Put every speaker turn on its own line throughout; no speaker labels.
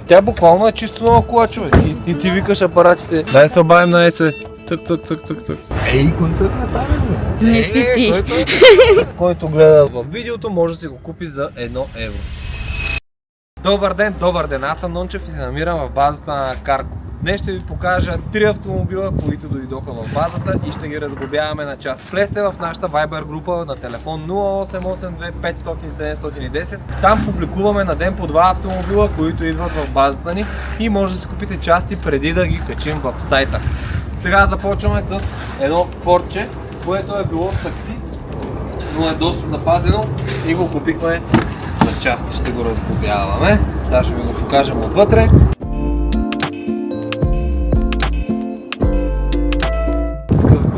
Тя буквално е чисто нова кола, човек. И ти викаш апаратите. Дай се обавим на SOS. Цък. Ей, който е красавец, бе.
Не си ти.
Който гледа в видеото, може да си го купи за 1 евро. Добър ден, аз съм Нончев и се намирам в базата на Карко. Днес ще ви покажа 3 автомобила, които дойдоха в базата и ще ги разглобяваме на част. Влезте в нашата Viber група на телефон 0882 500 710. Там публикуваме на ден по 2 автомобила, които идват в базата ни и може да си купите части преди да ги качим в сайта. Сега започваме с едно Фордче, което е било такси, но е доста запазено и го купихме за части. Ще го разглобяваме. Сега ще ви го покажем отвътре.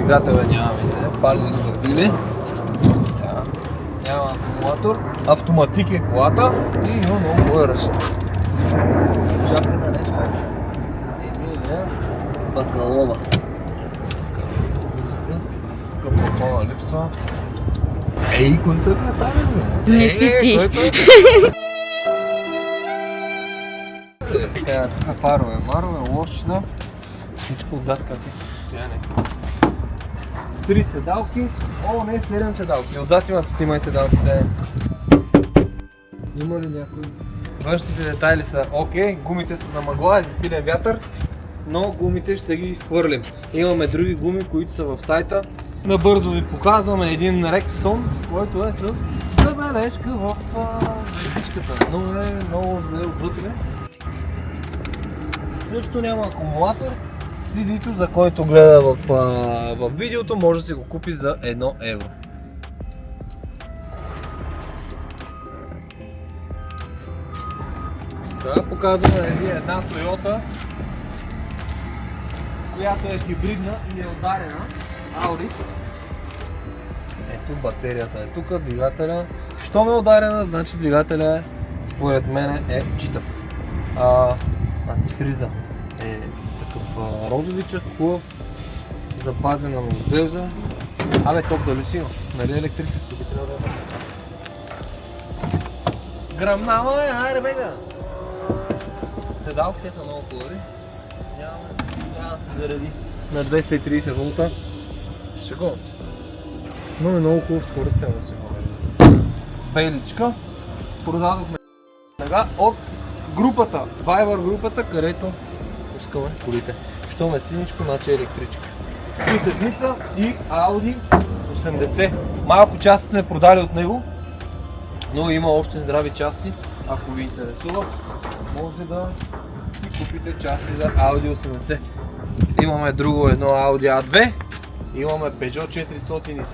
Двигателя нямаме, палили забили. Сега няма акумулатор, автоматик е колата и има много хубава ръчна. Шапката нещо е Емилия Бакалова. Тук пропона липсва. Ей, който е красавец, бе!
Не си ти.
Тук фарове, лошина. Всичко отзад как е състояние. 3 седалки, не 7 седалки. Отзад снимай седалките. Има ли някой? Външните детайли са окей, гумите са за мъгла и за силен вятър, но гумите ще ги изхвърлим. Имаме други гуми, които са в сайта. Набързо ви показваме един Rexton, който е с забележка в вратичката, но е много зле отвътре. Също няма акумулатор. CD-то, за който гледа в видеото, може да си го купи за 1 евро. Сега показваме една Toyota, която е хибридна и е ударена. Auris. Ето батерията е тук, двигателя. Щом е ударена, значи двигателя според мен е читав. Антифриза е такъв розовичък, хубав, запазена му изглежда. Топ дали си има, нали електрически би трябва да е. Гръмнала е, аре бега! Седалките са много хубави. Трябва да се зареди на 230 волта. Шегувам се. Но е много хубав скоростен да се говори. Бейличка. Продадохме от групата, Viber групата, където пускаме колите. Щом е синичко, значи е електричка. Седмица и Audi 80. Малко части сме продали от него, но има още здрави части. Ако ви интересува, може да си купите части за Audi 80. Имаме друго едно Audi A2, имаме Peugeot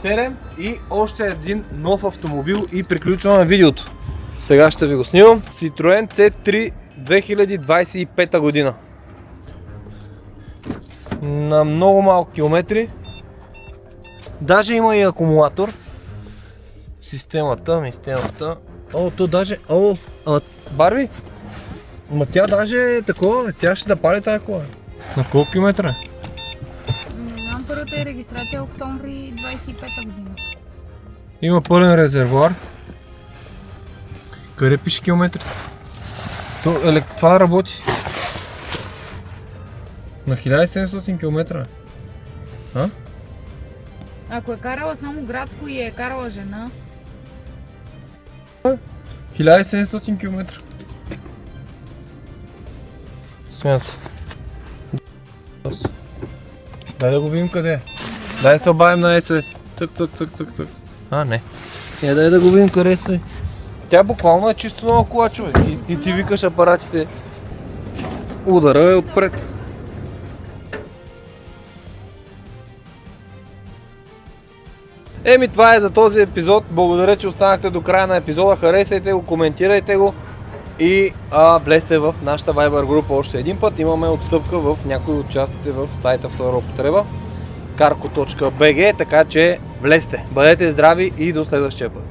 407 и още един нов автомобил и приключваме видеото. Сега ще ви го снимам. Citroen C3 2025 година. На много малко километри. Даже има и акумулатор. Системата. То даже... Барби? Тя даже е такова, тя ще запали тази кола. На колко километра?
Не знам, първата е регистрация октомври 25 година.
Има пълен резервоар. Къде пише километри? Това работи. На 1700 км.
Ако е карала само градско и е карала жена...
1700 км. Смята. Дай да го видим къде е. Дай да се обавим на SOS. Цък. Не. Дай да го видим къде е. Тя буквално е чисто нова кола, човек. И ти викаш апаратите. Удара е отпред. Това е за този епизод. Благодаря, че останахте до края на епизода. Харесайте го, коментирайте го и влезте в нашата Viber група още един път. Имаме отстъпка в някои от частите в сайта втора употреба carco.bg, така че влезте. Бъдете здрави и до следващия път.